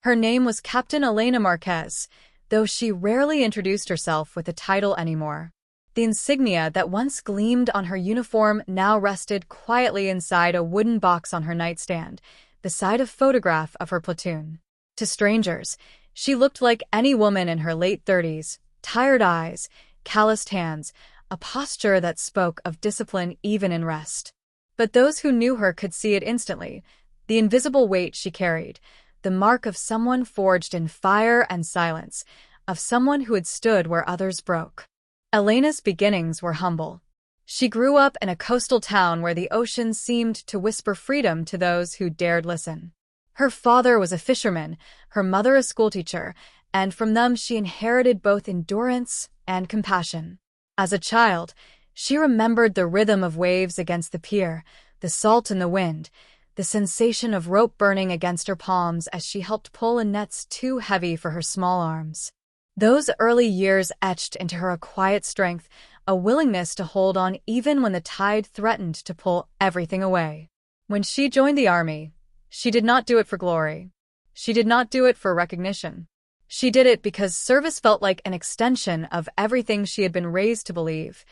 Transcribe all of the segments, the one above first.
Her name was Captain Elena Marquez, though she rarely introduced herself with a title anymore. The insignia that once gleamed on her uniform now rested quietly inside a wooden box on her nightstand, beside a photograph of her platoon. To strangers, she looked like any woman in her late 30s, tired eyes, calloused hands, a posture that spoke of discipline even in rest. But those who knew her could see it instantly, the invisible weight she carried, the mark of someone forged in fire and silence, of someone who had stood where others broke. Elena's beginnings were humble. She grew up in a coastal town where the ocean seemed to whisper freedom to those who dared listen. Her father was a fisherman, her mother a schoolteacher, and from them she inherited both endurance and compassion. As a child, she remembered the rhythm of waves against the pier, the salt in the wind, the sensation of rope burning against her palms as she helped pull in nets too heavy for her small arms. Those early years etched into her a quiet strength, a willingness to hold on even when the tide threatened to pull everything away. When she joined the army, she did not do it for glory. She did not do it for recognition. She did it because service felt like an extension of everything she had been raised to believe,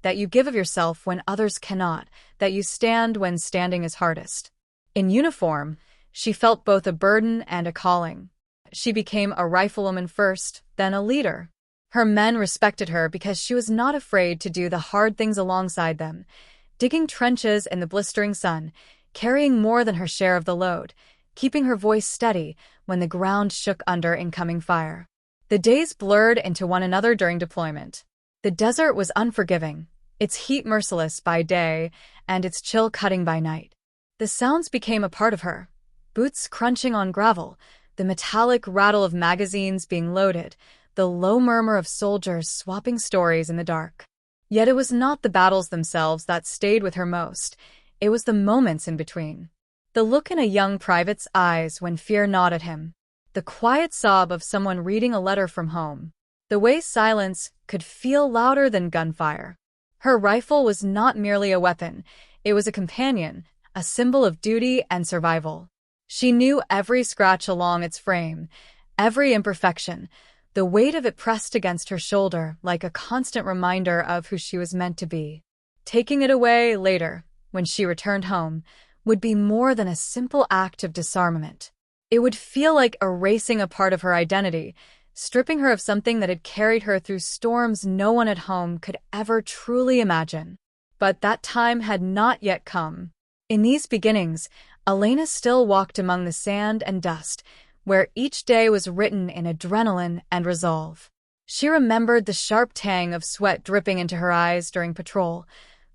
that you give of yourself when others cannot, that you stand when standing is hardest. In uniform, she felt both a burden and a calling. She became a riflewoman first, then a leader. Her men respected her because she was not afraid to do the hard things alongside them, digging trenches in the blistering sun, carrying more than her share of the load, keeping her voice steady when the ground shook under incoming fire. The days blurred into one another during deployment. The desert was unforgiving, its heat merciless by day and its chill cutting by night. The sounds became a part of her. Boots crunching on gravel, the metallic rattle of magazines being loaded, the low murmur of soldiers swapping stories in the dark. Yet it was not the battles themselves that stayed with her most. It was the moments in between. The look in a young private's eyes when fear gnawed at him. The quiet sob of someone reading a letter from home. The way silence could feel louder than gunfire. Her rifle was not merely a weapon. It was a companion, a symbol of duty and survival. She knew every scratch along its frame, every imperfection, the weight of it pressed against her shoulder like a constant reminder of who she was meant to be. Taking it away later, when she returned home, would be more than a simple act of disarmament. It would feel like erasing a part of her identity, stripping her of something that had carried her through storms no one at home could ever truly imagine. But that time had not yet come. In these beginnings, Elena still walked among the sand and dust, where each day was written in adrenaline and resolve. She remembered the sharp tang of sweat dripping into her eyes during patrol,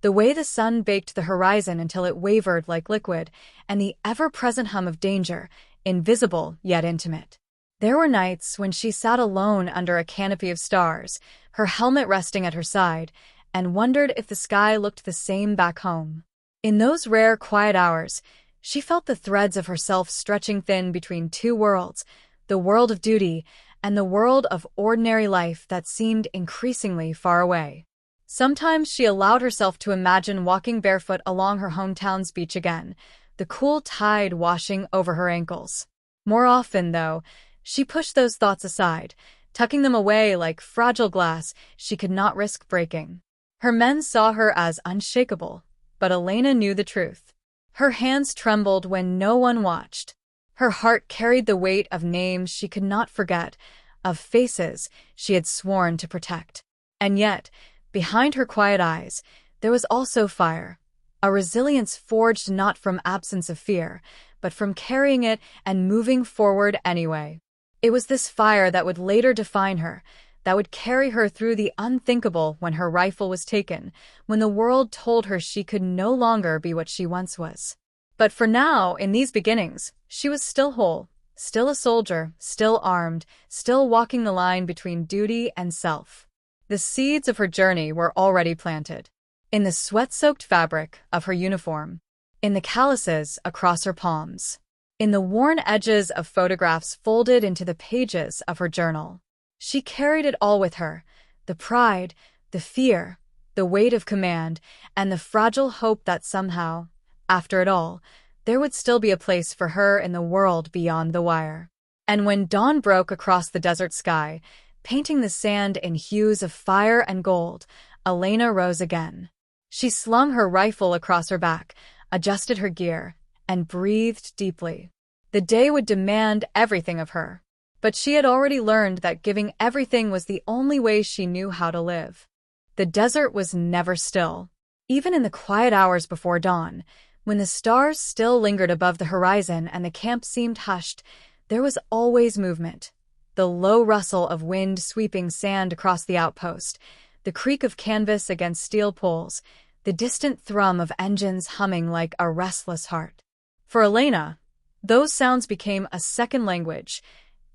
the way the sun baked the horizon until it wavered like liquid, and the ever-present hum of danger, invisible yet intimate. There were nights when she sat alone under a canopy of stars, her helmet resting at her side, and wondered if the sky looked the same back home. In those rare, quiet hours, she felt the threads of herself stretching thin between two worlds, the world of duty and the world of ordinary life that seemed increasingly far away. Sometimes she allowed herself to imagine walking barefoot along her hometown's beach again, the cool tide washing over her ankles. More often, though, she pushed those thoughts aside, tucking them away like fragile glass she could not risk breaking. Her men saw her as unshakable, but Elena knew the truth. Her hands trembled when no one watched. Her heart carried the weight of names she could not forget, of faces she had sworn to protect. And yet, behind her quiet eyes, there was also fire, a resilience forged not from absence of fear, but from carrying it and moving forward anyway. It was this fire that would later define her, that would carry her through the unthinkable when her rifle was taken, when the world told her she could no longer be what she once was. But for now, in these beginnings, she was still whole, still a soldier, still armed, still walking the line between duty and self. The seeds of her journey were already planted. In the sweat-soaked fabric of her uniform, in the calluses across her palms, in the worn edges of photographs folded into the pages of her journal. She carried it all with her, the pride, the fear, the weight of command, and the fragile hope that somehow, after it all, there would still be a place for her in the world beyond the wire. And when dawn broke across the desert sky, painting the sand in hues of fire and gold, Elena rose again. She slung her rifle across her back, adjusted her gear, and breathed deeply. The day would demand everything of her. But she had already learned that giving everything was the only way she knew how to live. The desert was never still. Even in the quiet hours before dawn, when the stars still lingered above the horizon and the camp seemed hushed, there was always movement. The low rustle of wind sweeping sand across the outpost, the creak of canvas against steel poles, the distant thrum of engines humming like a restless heart. For Elena, those sounds became a second language,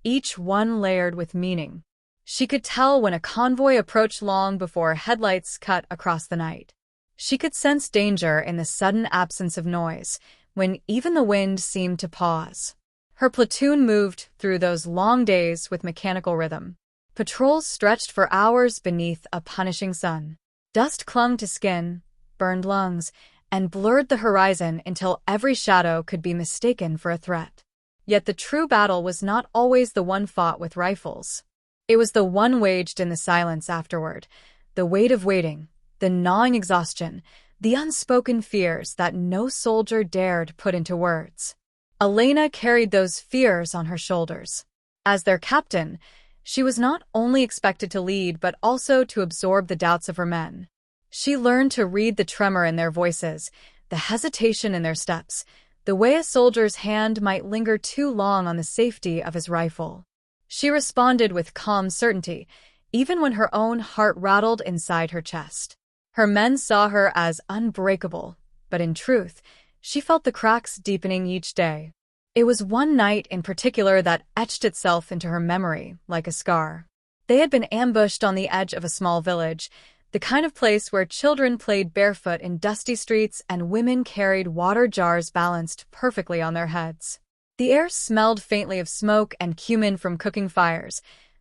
each one layered with meaning. She could tell when a convoy approached long before headlights cut across the night. She could sense danger in the sudden absence of noise, when even the wind seemed to pause. Her platoon moved through those long days with mechanical rhythm. Patrols stretched for hours beneath a punishing sun. Dust clung to skin, burned lungs, and blurred the horizon until every shadow could be mistaken for a threat. Yet the true battle was not always the one fought with rifles. It was the one waged in the silence afterward, the weight of waiting, the gnawing exhaustion, the unspoken fears that no soldier dared put into words. Elena carried those fears on her shoulders. As their captain, she was not only expected to lead but also to absorb the doubts of her men. She learned to read the tremor in their voices, the hesitation in their steps, the way a soldier's hand might linger too long on the safety of his rifle. She responded with calm certainty, even when her own heart rattled inside her chest. Her men saw her as unbreakable, but in truth, she felt the cracks deepening each day. It was one night in particular that etched itself into her memory like a scar. They had been ambushed on the edge of a small village, the kind of place where children played barefoot in dusty streets and women carried water jars balanced perfectly on their heads. The air smelled faintly of smoke and cumin from cooking fires,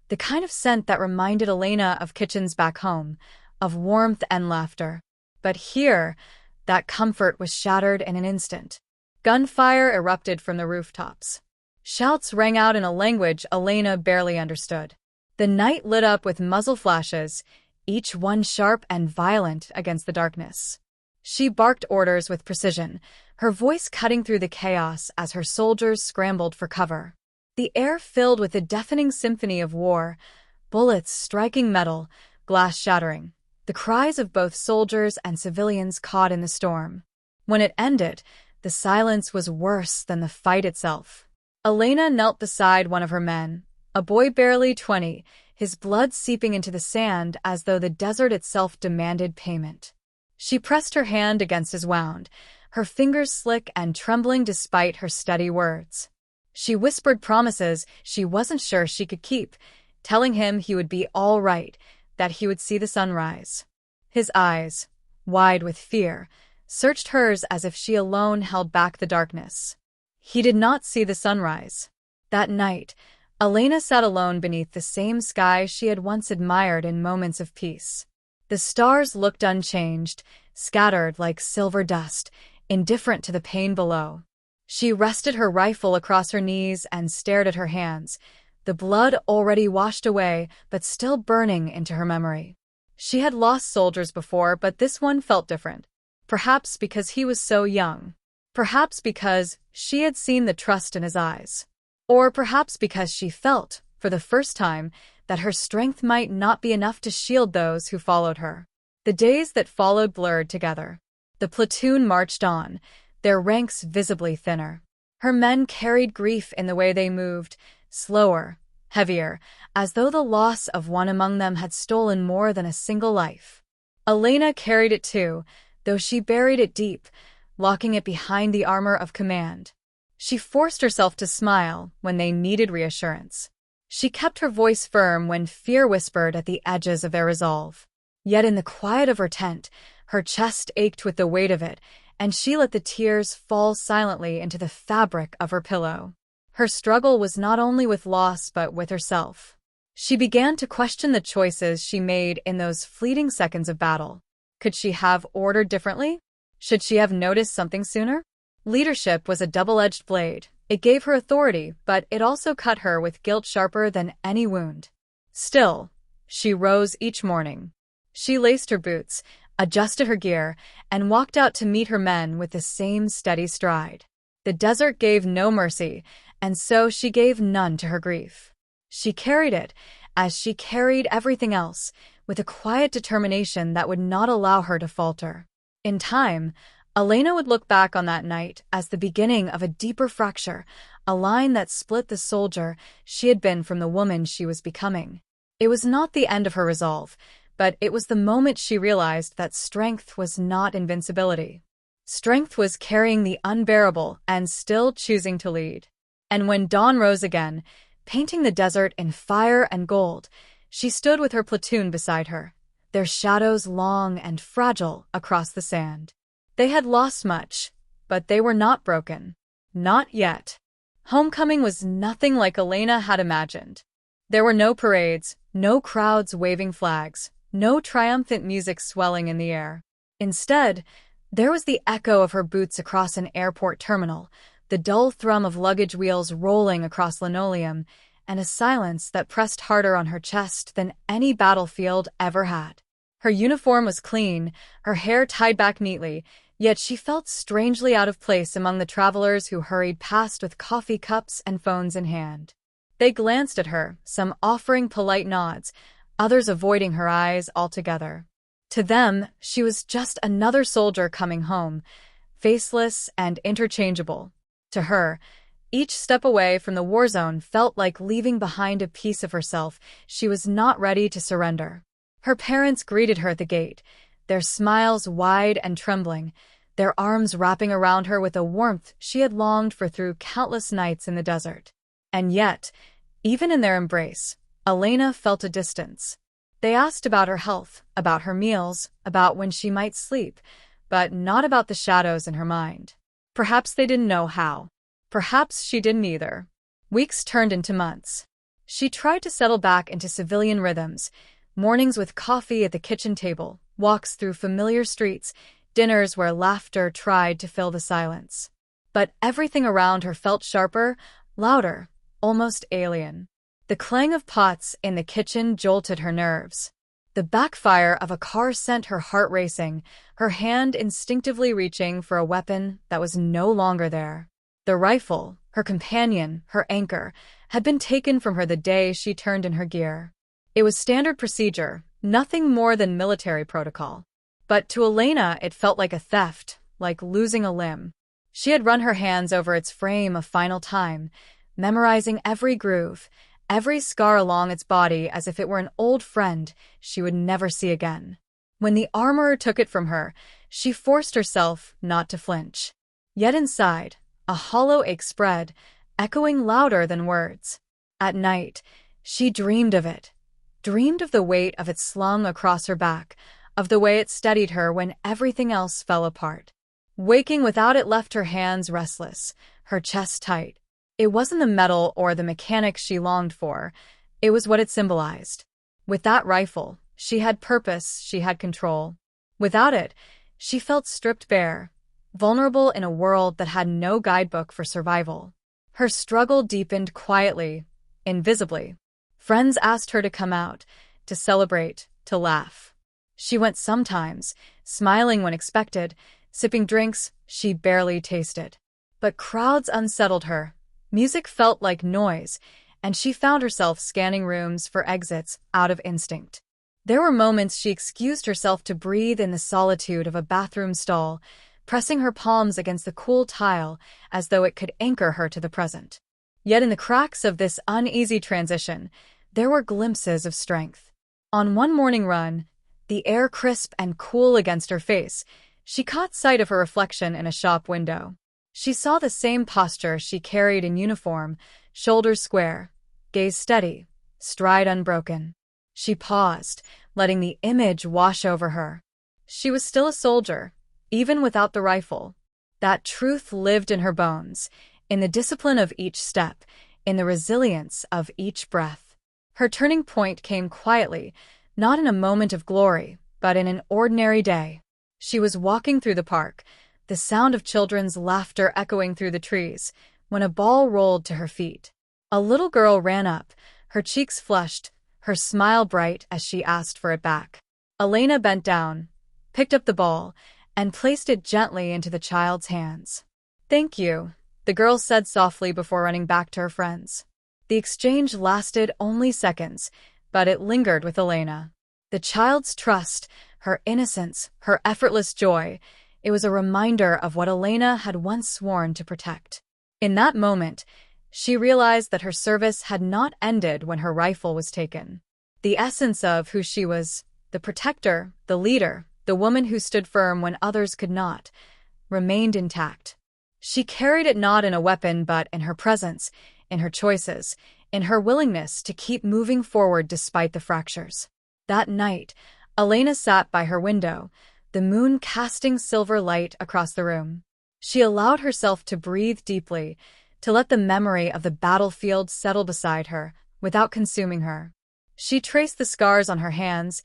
the kind of scent that reminded Elena of kitchens back home, of warmth and laughter. But here, that comfort was shattered in an instant. Gunfire erupted from the rooftops. Shouts rang out in a language Elena barely understood. The night lit up with muzzle flashes, each one sharp and violent against the darkness. She barked orders with precision, her voice cutting through the chaos as her soldiers scrambled for cover. The air filled with a deafening symphony of war, bullets striking metal, glass shattering, the cries of both soldiers and civilians caught in the storm. When it ended, the silence was worse than the fight itself. Elena knelt beside one of her men, a boy barely 20, his blood seeping into the sand as though the desert itself demanded payment. She pressed her hand against his wound, her fingers slick and trembling despite her steady words. She whispered promises she wasn't sure she could keep, telling him he would be all right, that he would see the sunrise. His eyes, wide with fear, searched hers as if she alone held back the darkness. He did not see the sunrise. That night, Elena sat alone beneath the same sky she had once admired in moments of peace. The stars looked unchanged, scattered like silver dust, indifferent to the pain below. She rested her rifle across her knees and stared at her hands, the blood already washed away but still burning into her memory. She had lost soldiers before, but this one felt different. Perhaps because he was so young. Perhaps because she had seen the trust in his eyes. Or perhaps because she felt, for the first time, that her strength might not be enough to shield those who followed her. The days that followed blurred together. The platoon marched on, their ranks visibly thinner. Her men carried grief in the way they moved, slower, heavier, as though the loss of one among them had stolen more than a single life. Elena carried it too, though she buried it deep, locking it behind the armor of command. She forced herself to smile when they needed reassurance. She kept her voice firm when fear whispered at the edges of their resolve. Yet in the quiet of her tent, her chest ached with the weight of it, and she let the tears fall silently into the fabric of her pillow. Her struggle was not only with loss but with herself. She began to question the choices she made in those fleeting seconds of battle. Could she have ordered differently? Should she have noticed something sooner? Leadership was a double-edged blade. It gave her authority, but it also cut her with guilt sharper than any wound. Still, she rose each morning. She laced her boots, adjusted her gear, and walked out to meet her men with the same steady stride. The desert gave no mercy, and so she gave none to her grief. She carried it, as she carried everything else, with a quiet determination that would not allow her to falter. In time, Elena would look back on that night as the beginning of a deeper fracture, a line that split the soldier she had been from the woman she was becoming. It was not the end of her resolve, but it was the moment she realized that strength was not invincibility. Strength was carrying the unbearable and still choosing to lead. And when dawn rose again, painting the desert in fire and gold, she stood with her platoon beside her, their shadows long and fragile across the sand. They had lost much, but they were not broken. Not yet. Homecoming was nothing like Elena had imagined. There were no parades, no crowds waving flags, no triumphant music swelling in the air. Instead, there was the echo of her boots across an airport terminal, the dull thrum of luggage wheels rolling across linoleum, and a silence that pressed harder on her chest than any battlefield ever had. Her uniform was clean, her hair tied back neatly, yet she felt strangely out of place among the travelers who hurried past with coffee cups and phones in hand. They glanced at her, some offering polite nods, others avoiding her eyes altogether. To them, she was just another soldier coming home, faceless and interchangeable. To her, each step away from the war zone felt like leaving behind a piece of herself she was not ready to surrender. Her parents greeted her at the gate, their smiles wide and trembling, their arms wrapping around her with a warmth she had longed for through countless nights in the desert. And yet, even in their embrace, Elena felt a distance. They asked about her health, about her meals, about when she might sleep, but not about the shadows in her mind. Perhaps they didn't know how. Perhaps she didn't either. Weeks turned into months. She tried to settle back into civilian rhythms, mornings with coffee at the kitchen table, walks through familiar streets, dinners where laughter tried to fill the silence. But everything around her felt sharper, louder, almost alien. The clang of pots in the kitchen jolted her nerves. The backfire of a car sent her heart racing, her hand instinctively reaching for a weapon that was no longer there. The rifle, her companion, her anchor, had been taken from her the day she turned in her gear. It was standard procedure, nothing more than military protocol. But to Elena it felt like a theft, like losing a limb. She had run her hands over its frame a final time, memorizing every groove, every scar along its body as if it were an old friend she would never see again. When the armorer took it from her, she forced herself not to flinch. Yet inside, a hollow ache spread, echoing louder than words. At night, she dreamed of it, dreamed of the weight of it slung across her back, of the way it steadied her when everything else fell apart. Waking without it left her hands restless, her chest tight. It wasn't the metal or the mechanics she longed for, it was what it symbolized. With that rifle, she had purpose, she had control. Without it, she felt stripped bare, vulnerable in a world that had no guidebook for survival. Her struggle deepened quietly, invisibly. Friends asked her to come out, to celebrate, to laugh. She went sometimes, smiling when expected, sipping drinks she barely tasted. But crowds unsettled her. Music felt like noise, and she found herself scanning rooms for exits out of instinct. There were moments she excused herself to breathe in the solitude of a bathroom stall, pressing her palms against the cool tile as though it could anchor her to the present. Yet in the cracks of this uneasy transition, there were glimpses of strength. On one morning run, the air crisp and cool against her face, she caught sight of her reflection in a shop window. She saw the same posture she carried in uniform, shoulders square, gaze steady, stride unbroken. She paused, letting the image wash over her. She was still a soldier, even without the rifle. That truth lived in her bones, in the discipline of each step, in the resilience of each breath. Her turning point came quietly, not in a moment of glory, but in an ordinary day. She was walking through the park, the sound of children's laughter echoing through the trees, when a ball rolled to her feet. A little girl ran up, her cheeks flushed, her smile bright as she asked for it back. Elena bent down, picked up the ball, and placed it gently into the child's hands. "Thank you," the girl said softly before running back to her friends. The exchange lasted only seconds, but it lingered with Elena. The child's trust, her innocence, her effortless joy, it was a reminder of what Elena had once sworn to protect. In that moment, she realized that her service had not ended when her rifle was taken. The essence of who she was, the protector, the leader, the woman who stood firm when others could not, remained intact. She carried it not in a weapon but in her presence, in her choices, in her willingness to keep moving forward despite the fractures. That night, Elena sat by her window, the moon casting silver light across the room. She allowed herself to breathe deeply, to let the memory of the battlefield settle beside her, without consuming her. She traced the scars on her hands,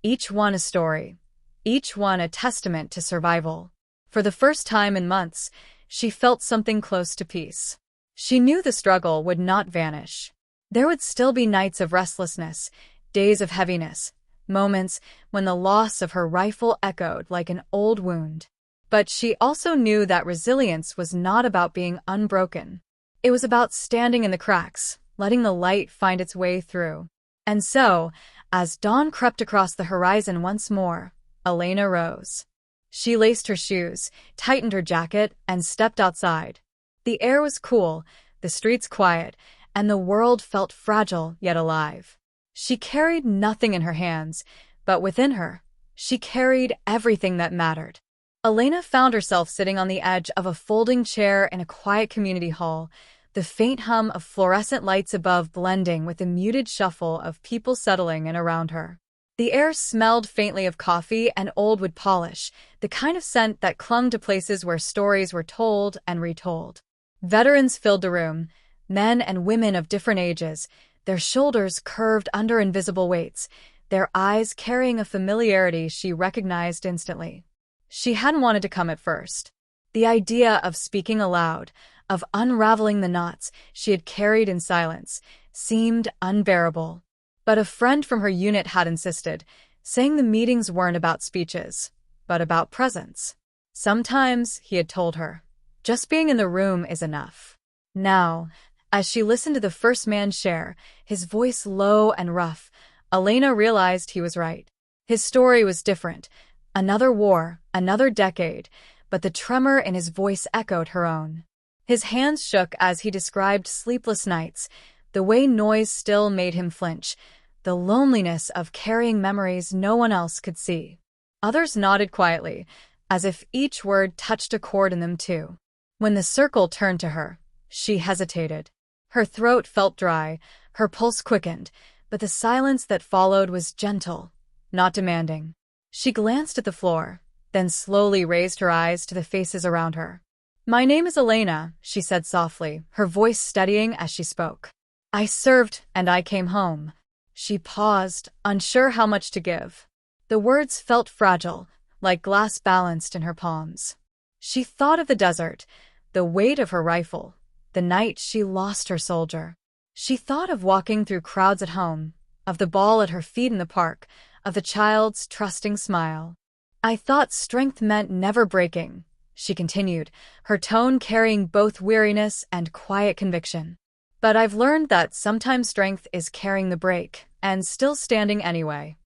each one a story, each one a testament to survival. For the first time in months, she felt something close to peace. She knew the struggle would not vanish. There would still be nights of restlessness, days of heaviness, moments when the loss of her rifle echoed like an old wound. But she also knew that resilience was not about being unbroken. It was about standing in the cracks, letting the light find its way through. And so, as dawn crept across the horizon once more, Elena rose. She laced her shoes, tightened her jacket, and stepped outside. The air was cool, the streets quiet, and the world felt fragile yet alive. She carried nothing in her hands, but within her, she carried everything that mattered. Elena found herself sitting on the edge of a folding chair in a quiet community hall, the faint hum of fluorescent lights above blending with the muted shuffle of people settling in around her. The air smelled faintly of coffee and old wood polish, the kind of scent that clung to places where stories were told and retold. Veterans filled the room, men and women of different ages, their shoulders curved under invisible weights, their eyes carrying a familiarity she recognized instantly. She hadn't wanted to come at first. The idea of speaking aloud, of unraveling the knots she had carried in silence, seemed unbearable. But a friend from her unit had insisted, saying the meetings weren't about speeches, but about presence. Sometimes, he had told her, just being in the room is enough. Now, as she listened to the first man share, his voice low and rough, Elena realized he was right. His story was different. Another war, another decade, but the tremor in his voice echoed her own. His hands shook as he described sleepless nights, the way noise still made him flinch, the loneliness of carrying memories no one else could see. Others nodded quietly, as if each word touched a chord in them too. When the circle turned to her, she hesitated. Her throat felt dry, her pulse quickened, but the silence that followed was gentle, not demanding. She glanced at the floor, then slowly raised her eyes to the faces around her. "My name is Elena," she said softly, her voice steadying as she spoke. "I served and I came home." She paused, unsure how much to give. The words felt fragile, like glass balanced in her palms. She thought of the desert, the weight of her rifle, the night she lost her soldier. She thought of walking through crowds at home, of the ball at her feet in the park, of the child's trusting smile. "I thought strength meant never breaking," she continued, her tone carrying both weariness and quiet conviction. "But I've learned that sometimes strength is carrying the break, and still standing anyway."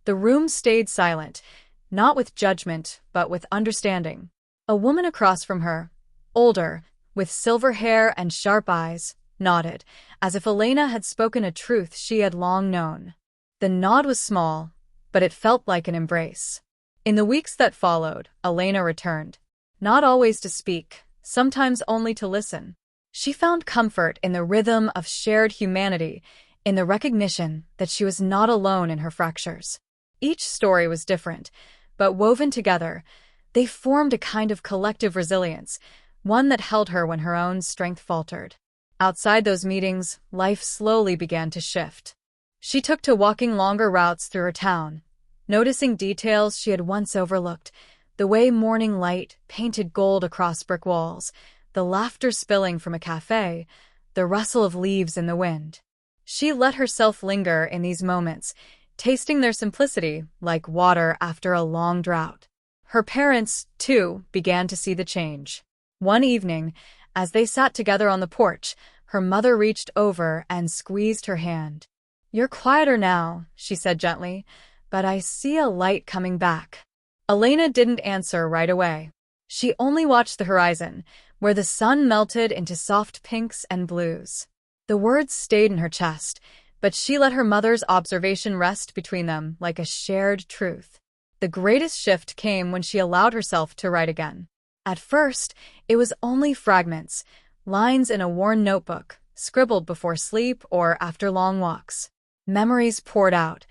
The room stayed silent, not with judgment, but with understanding. A woman across from her, older, with silver hair and sharp eyes, nodded, as if Elena had spoken a truth she had long known. The nod was small, but it felt like an embrace. In the weeks that followed, Elena returned, not always to speak, sometimes only to listen. She found comfort in the rhythm of shared humanity, in the recognition that she was not alone in her fractures. Each story was different, but woven together, they formed a kind of collective resilience, one that held her when her own strength faltered. Outside those meetings, life slowly began to shift. She took to walking longer routes through her town, noticing details she had once overlooked, the way morning light painted gold across brick walls, the laughter spilling from a cafe, the rustle of leaves in the wind. She let herself linger in these moments, tasting their simplicity like water after a long drought. Her parents, too, began to see the change. One evening, as they sat together on the porch, her mother reached over and squeezed her hand. "You're quieter now," she said gently, "but I see a light coming back." Elena didn't answer right away. She only watched the horizon, where the sun melted into soft pinks and blues. The words stayed in her chest, but she let her mother's observation rest between them like a shared truth. The greatest shift came when she allowed herself to write again. At first, it was only fragments, lines in a worn notebook, scribbled before sleep or after long walks. Memories poured out,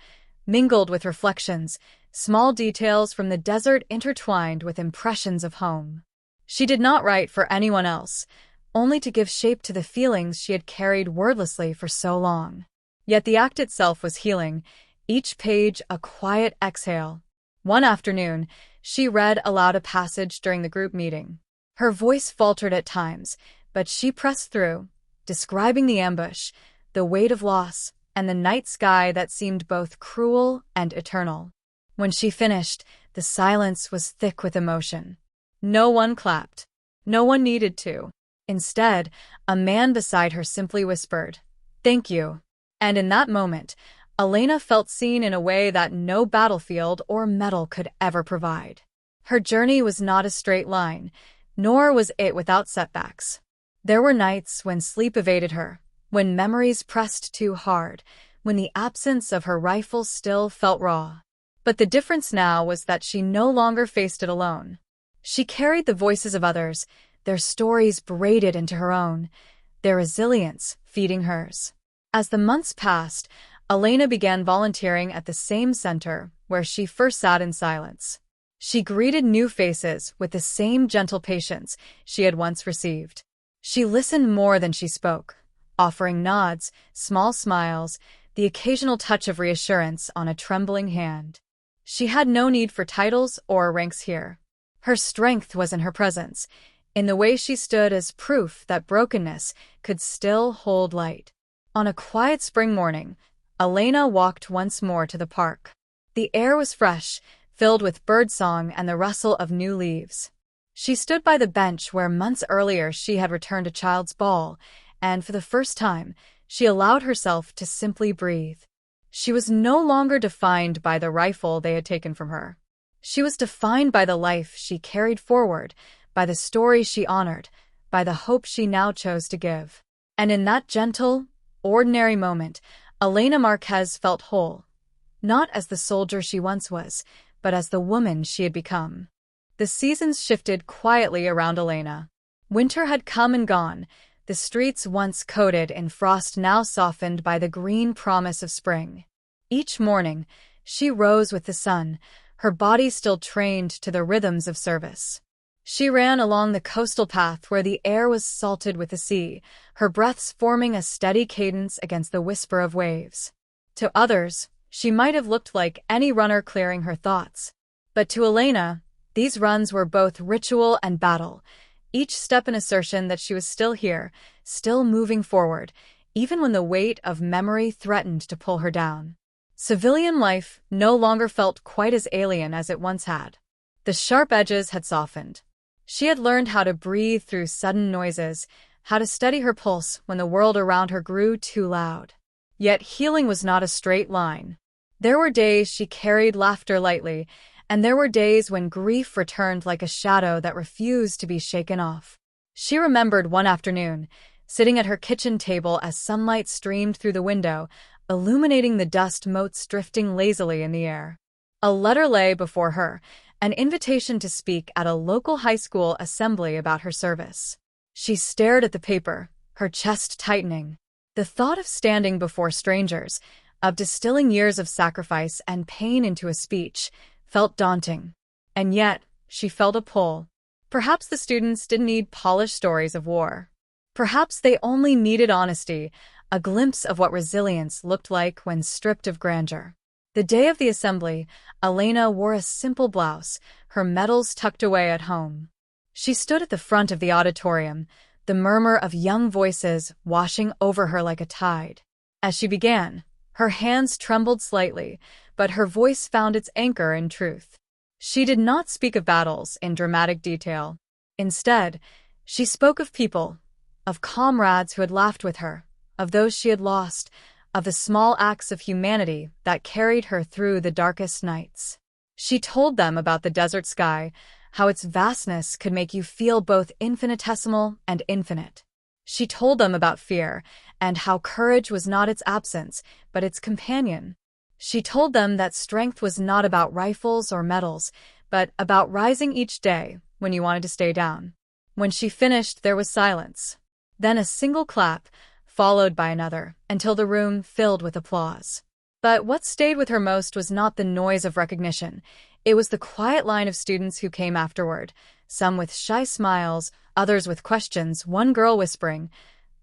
mingled with reflections, small details from the desert intertwined with impressions of home. She did not write for anyone else, only to give shape to the feelings she had carried wordlessly for so long. Yet the act itself was healing, each page a quiet exhale. One afternoon, she read aloud a passage during the group meeting. Her voice faltered at times, but she pressed through, describing the ambush, the weight of loss, and the night sky that seemed both cruel and eternal. When she finished, the silence was thick with emotion. No one clapped. No one needed to. Instead, a man beside her simply whispered, "Thank you." And in that moment, Elena felt seen in a way that no battlefield or medal could ever provide. Her journey was not a straight line, nor was it without setbacks. There were nights when sleep evaded her, when memories pressed too hard, when the absence of her rifle still felt raw. But the difference now was that she no longer faced it alone. She carried the voices of others, their stories braided into her own, their resilience feeding hers. As the months passed, Elena began volunteering at the same center where she first sat in silence. She greeted new faces with the same gentle patience she had once received. She listened more than she spoke, offering nods, small smiles, the occasional touch of reassurance on a trembling hand. She had no need for titles or ranks here. Her strength was in her presence, in the way she stood as proof that brokenness could still hold light. On a quiet spring morning, Elena walked once more to the park. The air was fresh, filled with birdsong and the rustle of new leaves. She stood by the bench where months earlier she had returned a child's ball, and for the first time, she allowed herself to simply breathe. She was no longer defined by the rifle they had taken from her. She was defined by the life she carried forward, by the story she honored, by the hope she now chose to give. And in that gentle, ordinary moment, Elena Marquez felt whole, not as the soldier she once was, but as the woman she had become. The seasons shifted quietly around Elena. Winter had come and gone, the streets once coated in frost now softened by the green promise of spring. Each morning, she rose with the sun, her body still trained to the rhythms of service. She ran along the coastal path where the air was salted with the sea, her breaths forming a steady cadence against the whisper of waves. To others, she might have looked like any runner clearing her thoughts. But to Elena, these runs were both ritual and battle, each step an assertion that she was still here, still moving forward, even when the weight of memory threatened to pull her down. Civilian life no longer felt quite as alien as it once had. The sharp edges had softened. She had learned how to breathe through sudden noises, how to steady her pulse when the world around her grew too loud. Yet healing was not a straight line. There were days she carried laughter lightly, and there were days when grief returned like a shadow that refused to be shaken off. She remembered one afternoon, sitting at her kitchen table as sunlight streamed through the window, illuminating the dust motes drifting lazily in the air. A letter lay before her, an invitation to speak at a local high school assembly about her service. She stared at the paper, her chest tightening. The thought of standing before strangers, of distilling years of sacrifice and pain into a speech, felt daunting. And yet, she felt a pull. Perhaps the students didn't need polished stories of war. Perhaps they only needed honesty, a glimpse of what resilience looked like when stripped of grandeur. The day of the assembly, Elena wore a simple blouse, her medals tucked away at home. She stood at the front of the auditorium, the murmur of young voices washing over her like a tide. As she began, her hands trembled slightly, but her voice found its anchor in truth. She did not speak of battles in dramatic detail. Instead, she spoke of people, of comrades who had laughed with her, of those she had lost, of the small acts of humanity that carried her through the darkest nights. She told them about the desert sky, how its vastness could make you feel both infinitesimal and infinite. She told them about fear, and how courage was not its absence, but its companion. She told them that strength was not about rifles or medals, but about rising each day when you wanted to stay down. When she finished, there was silence. Then a single clap, followed by another, until the room filled with applause. But what stayed with her most was not the noise of recognition. It was the quiet line of students who came afterward, some with shy smiles, others with questions, one girl whispering,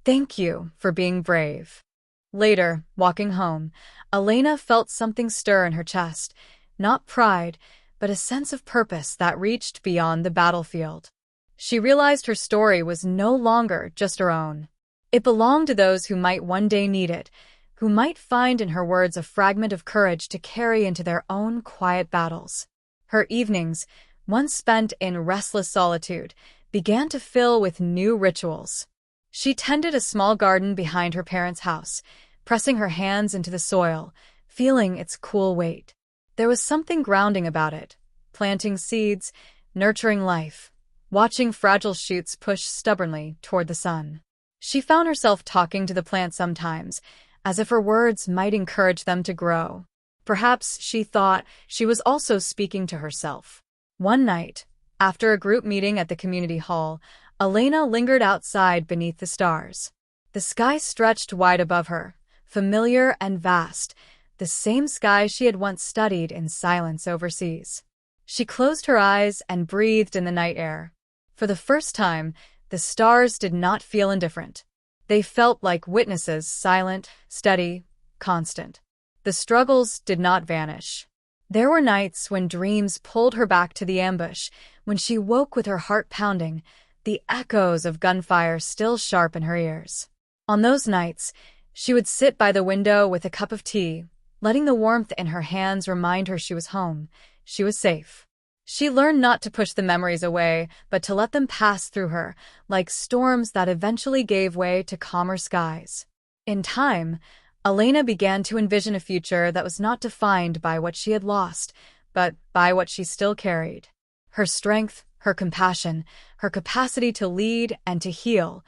"Thank you for being brave." Later, walking home, Elena felt something stir in her chest, not pride, but a sense of purpose that reached beyond the battlefield. She realized her story was no longer just her own. It belonged to those who might one day need it, who might find in her words a fragment of courage to carry into their own quiet battles. Her evenings, once spent in restless solitude, began to fill with new rituals. She tended a small garden behind her parents' house, pressing her hands into the soil, feeling its cool weight. There was something grounding about it, planting seeds, nurturing life, watching fragile shoots push stubbornly toward the sun. She found herself talking to the plants sometimes, as if her words might encourage them to grow. Perhaps, she thought, she was also speaking to herself. One night, after a group meeting at the community hall, Elena lingered outside beneath the stars. The sky stretched wide above her, familiar and vast, the same sky she had once studied in silence overseas. She closed her eyes and breathed in the night air. For the first time, the stars did not feel indifferent. They felt like witnesses, silent, steady, constant. The struggles did not vanish. There were nights when dreams pulled her back to the ambush, when she woke with her heart pounding, the echoes of gunfire still sharp in her ears. On those nights, she would sit by the window with a cup of tea, letting the warmth in her hands remind her she was home, she was safe. She learned not to push the memories away, but to let them pass through her, like storms that eventually gave way to calmer skies. In time, Elena began to envision a future that was not defined by what she had lost, but by what she still carried. Her strength, her compassion, her capacity to lead and to heal,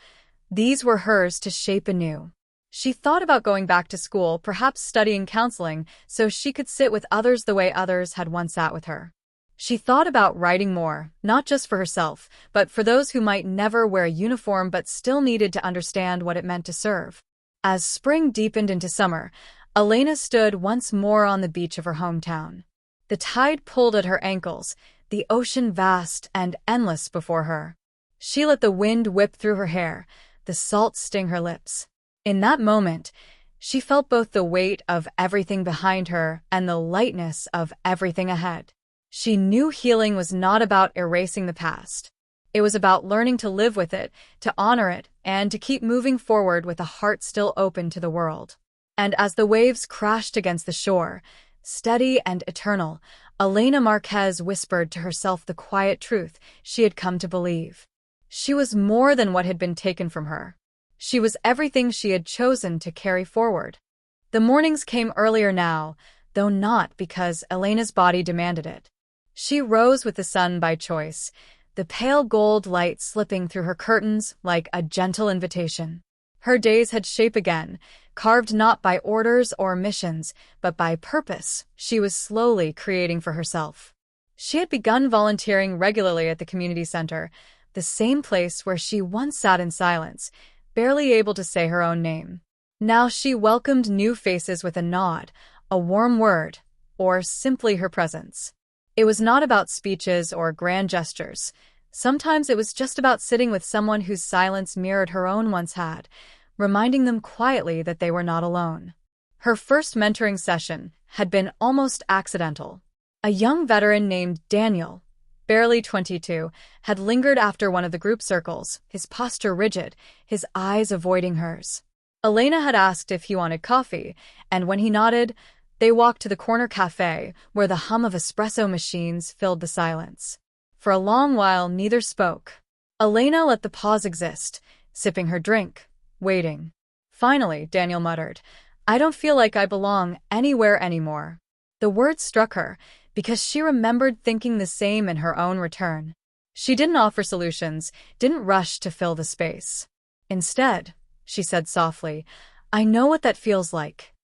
these were hers to shape anew. She thought about going back to school, perhaps studying counseling, so she could sit with others the way others had once sat with her. She thought about writing more, not just for herself, but for those who might never wear a uniform but still needed to understand what it meant to serve. As spring deepened into summer, Elena stood once more on the beach of her hometown. The tide pulled at her ankles, the ocean vast and endless before her. She let the wind whip through her hair, the salt sting her lips. In that moment, she felt both the weight of everything behind her and the lightness of everything ahead. She knew healing was not about erasing the past. It was about learning to live with it, to honor it, and to keep moving forward with a heart still open to the world. And as the waves crashed against the shore, steady and eternal, Elena Marquez whispered to herself the quiet truth she had come to believe. She was more than what had been taken from her. She was everything she had chosen to carry forward. The mornings came earlier now, though not because Elena's body demanded it. She rose with the sun by choice, the pale gold light slipping through her curtains like a gentle invitation. Her days had shape again, carved not by orders or missions, but by purpose she was slowly creating for herself. She had begun volunteering regularly at the community center, the same place where she once sat in silence, barely able to say her own name. Now she welcomed new faces with a nod, a warm word, or simply her presence. It was not about speeches or grand gestures. Sometimes it was just about sitting with someone whose silence mirrored her own once had, reminding them quietly that they were not alone. Her first mentoring session had been almost accidental. A young veteran named Daniel, barely 22, had lingered after one of the group circles, his posture rigid, his eyes avoiding hers. Elena had asked if he wanted coffee, and when he nodded, they walked to the corner cafe, where the hum of espresso machines filled the silence. For a long while, neither spoke. Elena let the pause exist, sipping her drink, waiting. Finally, Daniel muttered, "I don't feel like I belong anywhere anymore." The words struck her, because she remembered thinking the same in her own return. She didn't offer solutions, didn't rush to fill the space. Instead, she said softly, "I know what that feels like."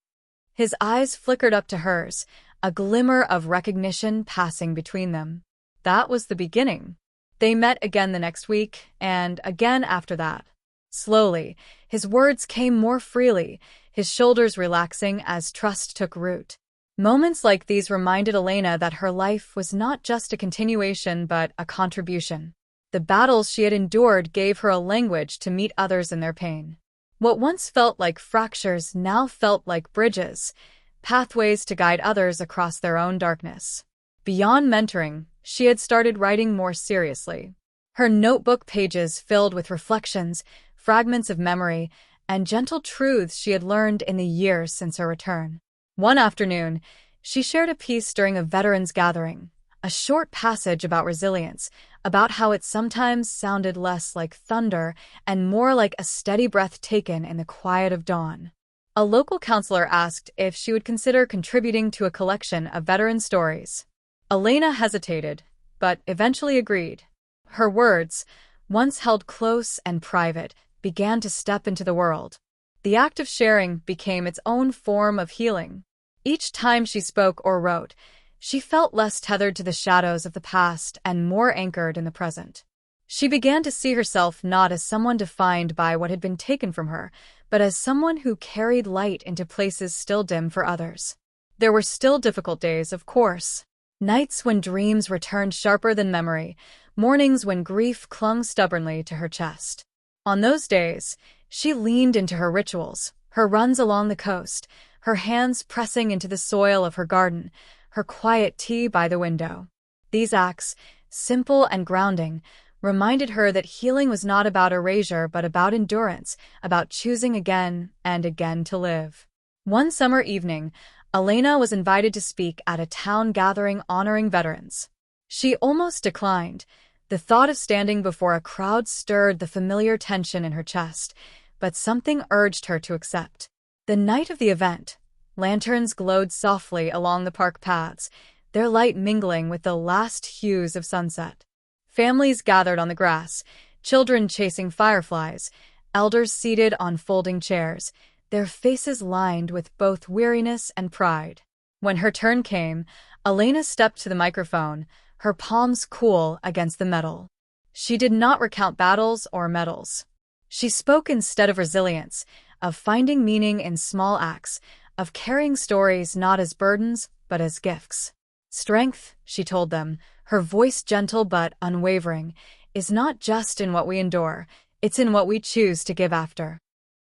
His eyes flickered up to hers, a glimmer of recognition passing between them. That was the beginning. They met again the next week, and again after that. Slowly, his words came more freely, his shoulders relaxing as trust took root. Moments like these reminded Elena that her life was not just a continuation but a contribution. The battles she had endured gave her a language to meet others in their pain. What once felt like fractures now felt like bridges, pathways to guide others across their own darkness. Beyond mentoring, she had started writing more seriously. Her notebook pages filled with reflections, fragments of memory, and gentle truths she had learned in the years since her return. One afternoon, she shared a piece during a veterans gathering, a short passage about resilience, about how it sometimes sounded less like thunder and more like a steady breath taken in the quiet of dawn. A local counselor asked if she would consider contributing to a collection of veteran stories. Elena hesitated, but eventually agreed. Her words, once held close and private, began to step into the world. The act of sharing became its own form of healing. Each time she spoke or wrote, she felt less tethered to the shadows of the past and more anchored in the present. She began to see herself not as someone defined by what had been taken from her, but as someone who carried light into places still dim for others. There were still difficult days, of course. Nights when dreams returned sharper than memory, mornings when grief clung stubbornly to her chest. On those days, she leaned into her rituals, her runs along the coast, her hands pressing into the soil of her garden, her quiet tea by the window. These acts, simple and grounding, reminded her that healing was not about erasure but about endurance, about choosing again and again to live. One summer evening, Elena was invited to speak at a town gathering honoring veterans. She almost declined. The thought of standing before a crowd stirred the familiar tension in her chest, but something urged her to accept. The night of the event, lanterns glowed softly along the park paths, their light mingling with the last hues of sunset. Families gathered on the grass, children chasing fireflies, elders seated on folding chairs, their faces lined with both weariness and pride. When her turn came, Elena stepped to the microphone, her palms cool against the metal. She did not recount battles or medals. She spoke instead of resilience, of finding meaning in small acts, of carrying stories not as burdens but as gifts. Strength, she told them, her voice gentle but unwavering, is not just in what we endure, it's in what we choose to give after.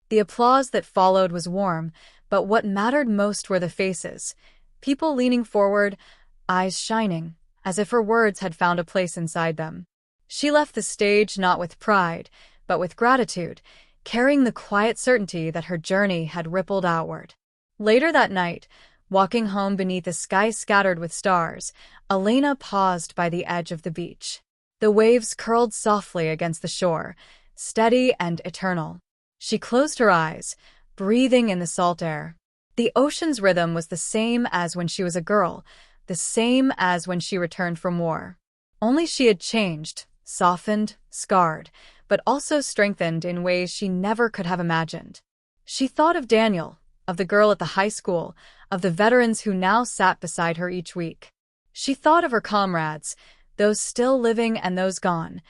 The applause that followed was warm, but what mattered most were the faces, people leaning forward, eyes shining, as if her words had found a place inside them. She left the stage not with pride, but with gratitude, carrying the quiet certainty that her journey had rippled outward. Later that night, walking home beneath a sky scattered with stars, Elena paused by the edge of the beach. The waves curled softly against the shore, steady and eternal. She closed her eyes, breathing in the salt air. The ocean's rhythm was the same as when she was a girl, the same as when she returned from war. Only she had changed, softened, scarred, but also strengthened in ways she never could have imagined. She thought of Daniel, of the girl at the high school, of the veterans who now sat beside her each week. She thought of her comrades, those still living and those gone,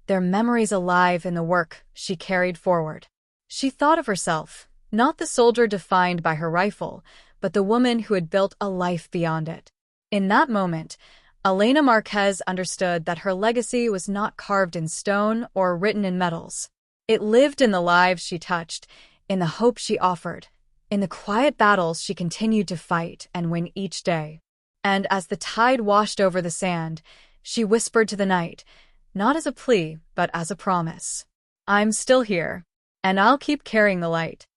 their memories alive in the work she carried forward. She thought of herself, not the soldier defined by her rifle, but the woman who had built a life beyond it. In that moment, Elena Marquez understood that her legacy was not carved in stone or written in metals. It lived in the lives she touched, in the hope she offered, in the quiet battles she continued to fight and win each day. And as the tide washed over the sand, she whispered to the night, not as a plea, but as a promise. I'm still here, and I'll keep carrying the light.